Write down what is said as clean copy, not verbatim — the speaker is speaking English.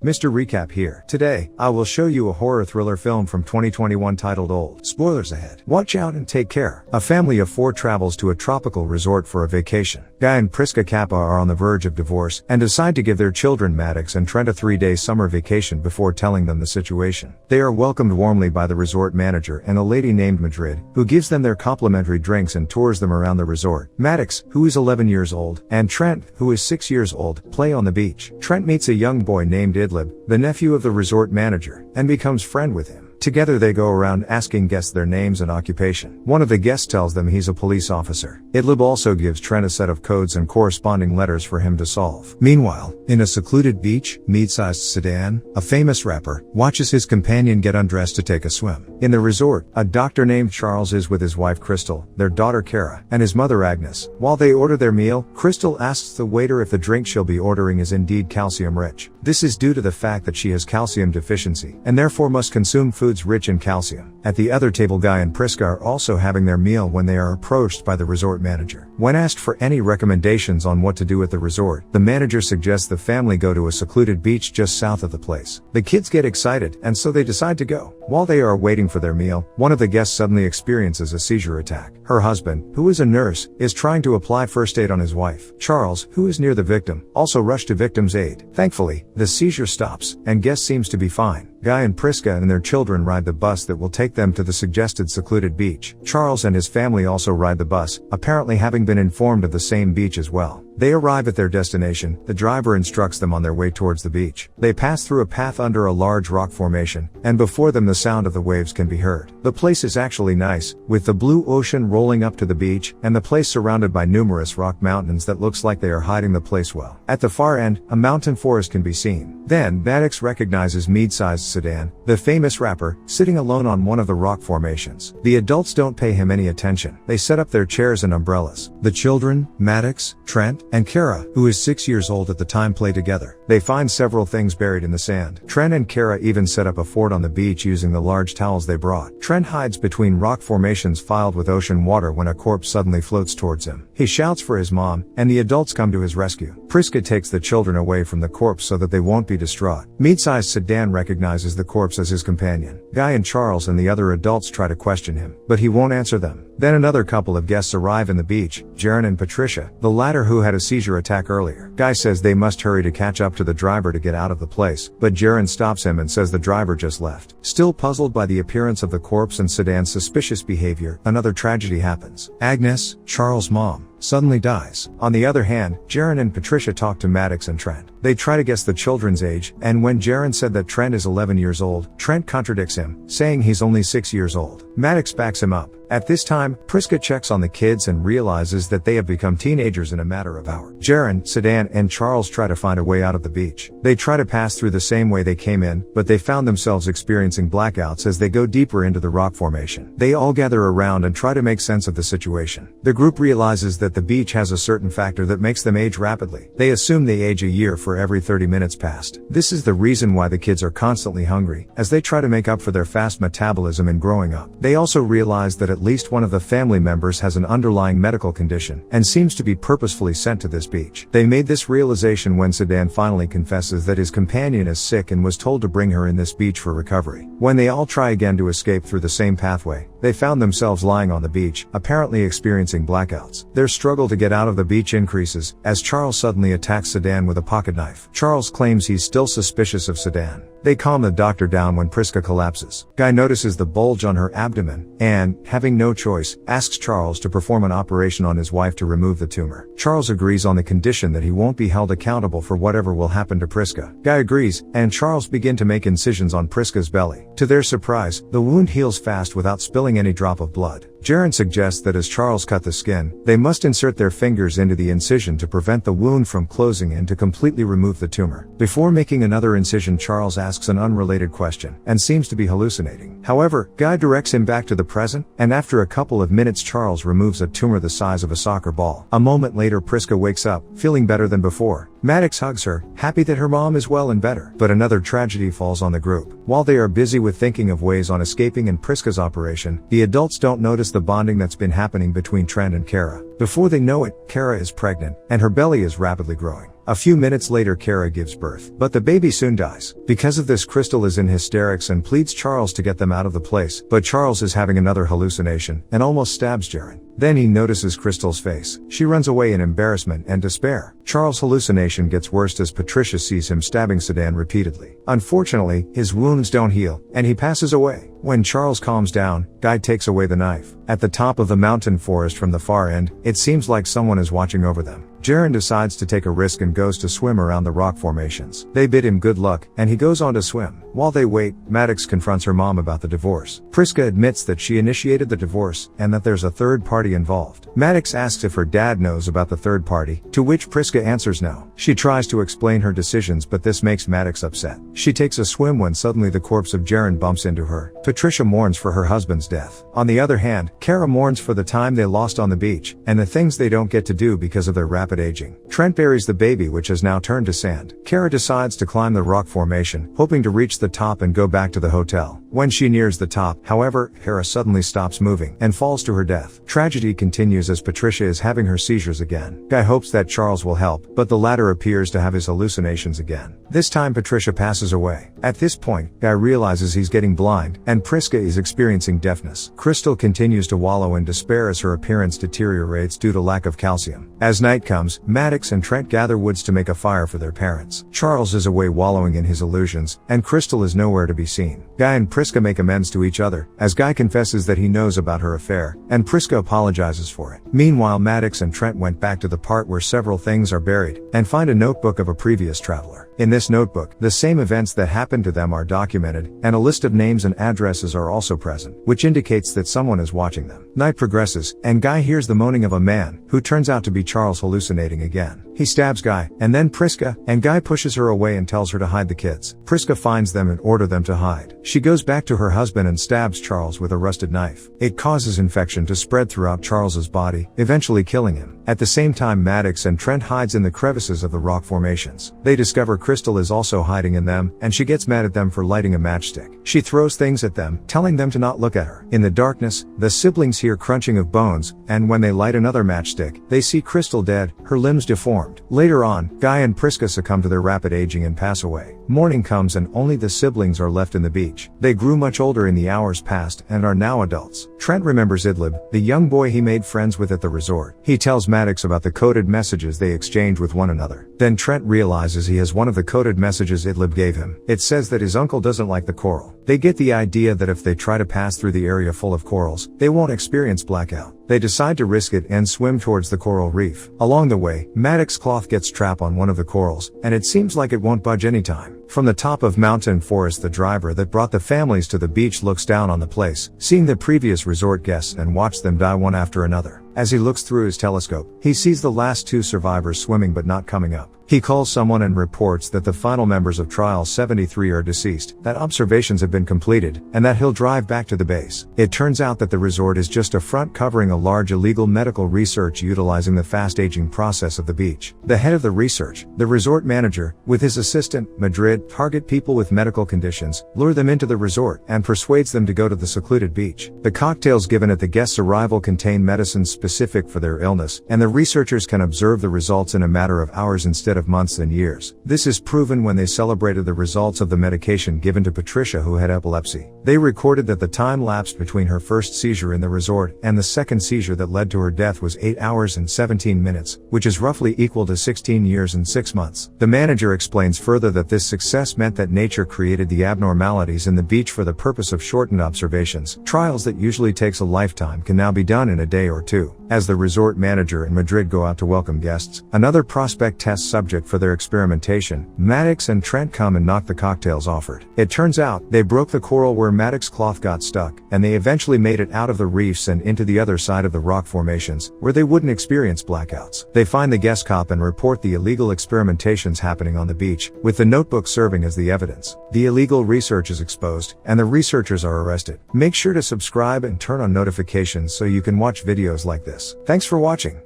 Mr. Recap here. Today, I will show you a horror thriller film from 2021 titled Old. Spoilers ahead. Watch out and take care. A family of 4 travels to a tropical resort for a vacation. Guy and Priska Kappa are on the verge of divorce and decide to give their children Maddox and Trent a 3-day summer vacation before telling them the situation. They are welcomed warmly by the resort manager and a lady named Madrid, who gives them their complimentary drinks and tours them around the resort. Maddox, who is 11 years old, and Trent, who is 6 years old, play on the beach. Trent meets a young boy named Idlib, the nephew of the resort manager, and becomes friend with him. Together they go around asking guests their names and occupation. One of the guests tells them he's a police officer. Idlib also gives Trent a set of codes and corresponding letters for him to solve. Meanwhile, in a secluded beach, mid-sized sedan, a famous rapper watches his companion get undressed to take a swim. In the resort, a doctor named Charles is with his wife Crystal, their daughter Kara, and his mother Agnes. While they order their meal, Crystal asks the waiter if the drink she'll be ordering is indeed calcium-rich. This is due to the fact that she has calcium deficiency, and therefore must consume foods rich in calcium. At the other table, Guy and Priska are also having their meal when they are approached by the resort manager. When asked for any recommendations on what to do at the resort, the manager suggests the family go to a secluded beach just south of the place. The kids get excited, and so they decide to go. While they are waiting for their meal, one of the guests suddenly experiences a seizure attack. Her husband, who is a nurse, is trying to apply first aid on his wife. Charles, who is near the victim, also rushed to victim's aid. Thankfully, the seizure stops, and guest seems to be fine. Guy and Priska and their children ride the bus that will take them to the suggested secluded beach. Charles and his family also ride the bus, apparently having been informed of the same beach as well. They arrive at their destination. The driver instructs them on their way towards the beach. They pass through a path under a large rock formation, and before them the sound of the waves can be heard. The place is actually nice, with the blue ocean rolling up to the beach, and the place surrounded by numerous rock mountains that looks like they are hiding the place well. At the far end, a mountain forest can be seen. Then, Maddox recognizes mid-sized sedan, the famous rapper, sitting alone on one of the rock formations. The adults don't pay him any attention. They set up their chairs and umbrellas. The children, Maddox, Trent, and Kara, who is 6 years old at the time, play together. They find several things buried in the sand. Trent and Kara even set up a fort on the beach using the large towels they brought. Trent hides between rock formations filled with ocean water when a corpse suddenly floats towards him. He shouts for his mom, and the adults come to his rescue. Priska takes the children away from the corpse so that they won't be distraught. Mid-sized sedan recognizes the corpse as his companion. Guy and Charles and the other adults try to question him, but he won't answer them. Then another couple of guests arrive in the beach, Jaren and Patricia, the latter who had a seizure attack earlier. Guy says they must hurry to catch up to the driver to get out of the place, but Jaren stops him and says the driver just left. Still puzzled by the appearance of the corpse and Sedan's suspicious behavior, another tragedy happens. Agnes, Charles' mom, suddenly dies. On the other hand, Jaren and Patricia talk to Maddox and Trent. They try to guess the children's age, and when Jaren said that Trent is 11 years old, Trent contradicts him, saying he's only 6 years old. Maddox backs him up. At this time, Priska checks on the kids and realizes that they have become teenagers in a matter of hours. Jaren, Sedan, and Charles try to find a way out of the beach. They try to pass through the same way they came in, but they found themselves experiencing blackouts as they go deeper into the rock formation. They all gather around and try to make sense of the situation. The group realizes that the beach has a certain factor that makes them age rapidly. They assume they age a year for every 30 minutes passed. This is the reason why the kids are constantly hungry, as they try to make up for their fast metabolism in growing up. They also realize that at least one of the family members has an underlying medical condition, and seems to be purposefully sent to this beach. They made this realization when Sedan finally confesses that his companion is sick and was told to bring her in this beach for recovery. When they all try again to escape through the same pathway, they found themselves lying on the beach, apparently experiencing blackouts. Their struggle to get out of the beach increases, as Charles suddenly attacks Sedan with a pocket knife. Charles claims he's still suspicious of Sedan. They calm the doctor down when Priska collapses. Guy notices the bulge on her abdomen, and, having no choice, asks Charles to perform an operation on his wife to remove the tumor. Charles agrees on the condition that he won't be held accountable for whatever will happen to Priska. Guy agrees, and Charles begin to make incisions on Priska's belly. To their surprise, the wound heals fast without spilling any drop of blood. Jaren suggests that as Charles cut the skin, they must insert their fingers into the incision to prevent the wound from closing and to completely remove the tumor. Before making another incision, Charles asks an unrelated question, and seems to be hallucinating. However, Guy directs him back to the present, and after a couple of minutes Charles removes a tumor the size of a soccer ball. A moment later Priska wakes up, feeling better than before. Maddox hugs her, happy that her mom is well and better. But another tragedy falls on the group. While they are busy with thinking of ways on escaping in Priska's operation, the adults don't notice the bonding that's been happening between Trent and Kara. Before they know it, Kara is pregnant, and her belly is rapidly growing. A few minutes later Kara gives birth, but the baby soon dies. Because of this, Crystal is in hysterics and pleads Charles to get them out of the place, but Charles is having another hallucination and almost stabs Jaren. Then he notices Crystal's face. She runs away in embarrassment and despair. Charles' hallucination gets worse as Patricia sees him stabbing Sedan repeatedly. Unfortunately, his wounds don't heal, and he passes away. When Charles calms down, Guy takes away the knife. At the top of the mountain forest from the far end, it seems like someone is watching over them. Jaren decides to take a risk and goes to swim around the rock formations. They bid him good luck, and he goes on to swim. While they wait, Maddox confronts her mom about the divorce. Priska admits that she initiated the divorce, and that there's a third party involved. Maddox asks if her dad knows about the third party, to which Priska answers no. She tries to explain her decisions, but this makes Maddox upset. She takes a swim when suddenly the corpse of Jaren bumps into her. Patricia mourns for her husband's death. On the other hand, Kara mourns for the time they lost on the beach, and the things they don't get to do because of their rapid aging. Trent buries the baby, which has now turned to sand. Kara decides to climb the rock formation, hoping to reach the top and go back to the hotel. When she nears the top, however, Kara suddenly stops moving and falls to her death. Tragedy continues as Patricia is having her seizures again. Guy hopes that Charles will help, but the latter appears to have his hallucinations again. This time Patricia passes away. At this point, Guy realizes he's getting blind, and Priska is experiencing deafness. Crystal continues to wallow in despair as her appearance deteriorates due to lack of calcium. As night comes, Maddox and Trent gather woods to make a fire for their parents. Charles is away wallowing in his illusions, and Crystal is nowhere to be seen. Guy and Priska make amends to each other, as Guy confesses that he knows about her affair, and Priska apologizes for it. Meanwhile, Maddox and Trent went back to the part where several things are buried, and find a notebook of a previous traveler. In this notebook, the same events that happened to them are documented, and a list of names and addresses are also present, which indicates that someone is watching them. Night progresses, and Guy hears the moaning of a man, who turns out to be Charles hallucinating again. He stabs Guy, and then Priska, and Guy pushes her away and tells her to hide the kids. Priska finds them and orders them to hide. She goes back to her husband and stabs Charles with a rusted knife. It causes infection to spread throughout Charles's body, eventually killing him. At the same time, Maddox and Trent hides in the crevices of the rock formations. They discover Crystal is also hiding in them, and she gets mad at them for lighting a matchstick. She throws things at them, telling them to not look at her. In the darkness, the siblings hear crunching of bones, and when they light another matchstick, they see Crystal dead, her limbs deformed. Later on, Guy and Priska succumb to their rapid aging and pass away. Morning comes and only the siblings are left in the beach. They grew much older in the hours past and are now adults. Trent remembers Idlib, the young boy he made friends with at the resort. He tells Maddox about the coded messages they exchange with one another. Then Trent realizes he has one of the coded messages Idlib gave him. It says that his uncle doesn't like the coral. They get the idea that if they try to pass through the area full of corals, they won't experience blackout. They decide to risk it and swim towards the coral reef. Along the way, Maddox's cloth gets trapped on one of the corals, and it seems like it won't budge anytime. From the top of Mountain Forest, the driver that brought the families to the beach looks down on the place, seeing the previous resort guests and watch them die one after another. As he looks through his telescope, he sees the last two survivors swimming but not coming up. He calls someone and reports that the final members of Trial 73 are deceased, that observations have been completed, and that he'll drive back to the base. It turns out that the resort is just a front covering a large illegal medical research utilizing the fast-aging process of the beach. The head of the research, the resort manager, with his assistant, Madrid, target people with medical conditions, lure them into the resort, and persuades them to go to the secluded beach. The cocktails given at the guest's arrival contain medicines specific for their illness, and the researchers can observe the results in a matter of hours instead of months and years. This is proven when they celebrated the results of the medication given to Patricia, who had epilepsy. They recorded that the time lapsed between her first seizure in the resort and the second seizure that led to her death was 8 hours and 17 minutes, which is roughly equal to 16 years and 6 months. The manager explains further that this success meant that nature created the abnormalities in the beach for the purpose of shortened observations. Trials that usually takes a lifetime can now be done in a day or two. As the resort manager and Madrid go out to welcome guests, another prospect test subject for their experimentation, Maddox and Trent come and knock the cocktails offered. It turns out, they broke the coral where Maddox's cloth got stuck, and they eventually made it out of the reefs and into the other side of the rock formations, where they wouldn't experience blackouts. They find the guest cop and report the illegal experimentations happening on the beach, with the notebook serving as the evidence. The illegal research is exposed, and the researchers are arrested. Make sure to subscribe and turn on notifications so you can watch videos like this. Thanks for watching.